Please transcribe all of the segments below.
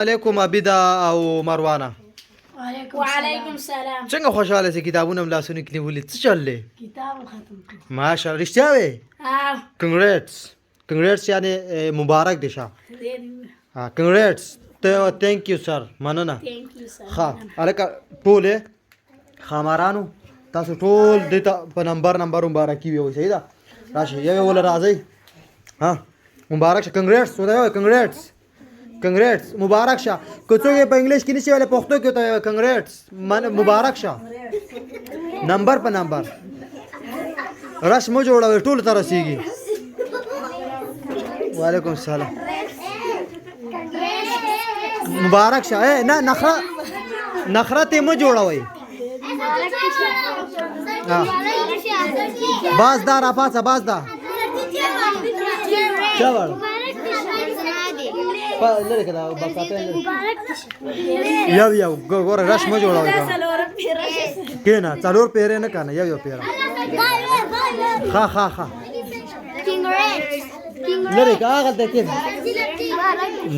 عليكم عبيدة او مروانه. وعليكم السلام. څنګه خوشاله سي کتابونه ملاسونه کې ولې څه چللې؟ کتاب ختم کړ. ماشاءالله رښتیا وې. کنګریټس یعنی مبارک دي شه. کنګریټس ثانک یو سر مننه. ها الکه ټول خامارانو تاسو ټول د په نمبر مبارکي وي صحیح ده. راشه یو ول راځي ها مبارک شه کنګریټس ودا کنګریټس مبارک شه که څوک په انګلیش کې نشي ویل پښتو کې ته کنګریټس مبارک شه نمبر په نمبر رسم جوړوي ټول تر رسیږي. وعلیکم السلام مبارک شه نه نخره ته مو جوړوي باز دار افاصه باز دا چاول لره کدا بکاته یو ګوره رش مو جوړوي کینا څلور پیره نه کنه یو پیره ها لره کاغه ته کې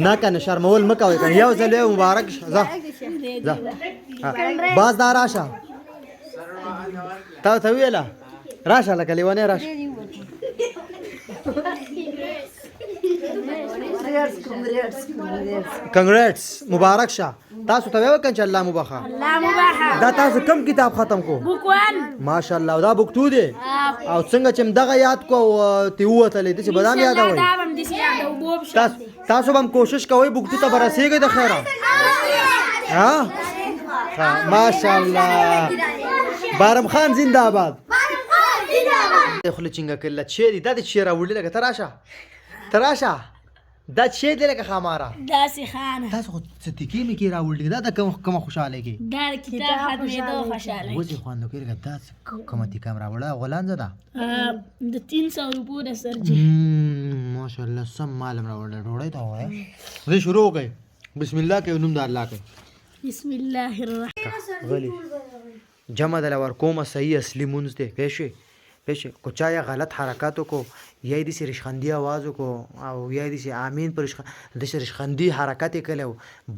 نه کنه شرمول مکوي کنه یو ځل مبارک ځه باز دار راشه تا ویلا راشه لکه لیوانه راشه کنګریټس مبارک شه تاسو ته وکړه چې الله مبارک دا تاسو کم کتاب ختم کو بوک 1 ماشاءالله دا بوک 2 دی او څنګه چې دغه یاد کو تی وته لیدې چې بدام یاد وای تاسو هم کوشش کوئ بوک 2 ته برسېږئ د خیره ها ماشاءالله بارم خان زنده آباد خپل چنګه کله چې دا د چیرې راوړل لکه تراشه دا چې دې لکه خامارا داسې خانه تاسو ستې می کې راوړل دا کوم خوشاله کې دا کتاب ختمېدو خوشاله وځي خواندو کې دا کومه کیمرا وړه غولان زده د 300 روپو د سرجی ماشاءالله سم معلوم راوړل ډوړې تا وای زه شروع وکړ بسم الله کې نوم د الله کې بسم الله الرحمن غلی جمع د لور کومه صحیح اصلي مونږ ته پېښه کو چا یا غلط حرکاتو کو یا دې سره رشخندي आवाज کو او یا دې امين پر د رشخندي حرکت کړو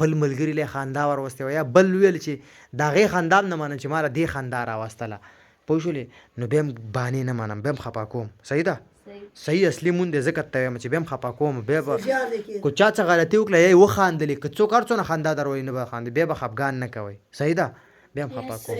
بل ملګری له خندا ور وسته یا بل ویل چې داغه خندام نه مانم چې مال دې خندار واستله پوښولې نو بهم باندې نه مانم بهم خپا کوم صحیح ده صحیح اصلي مونږ ذکر ته چې بهم خپا کوم به کو چا څه غلطي وکړه یا و خاندلې که څوک هر څونه خندا دروي نه به خاندي به خپګان نه کوي صحیح ده بهم خپا کوم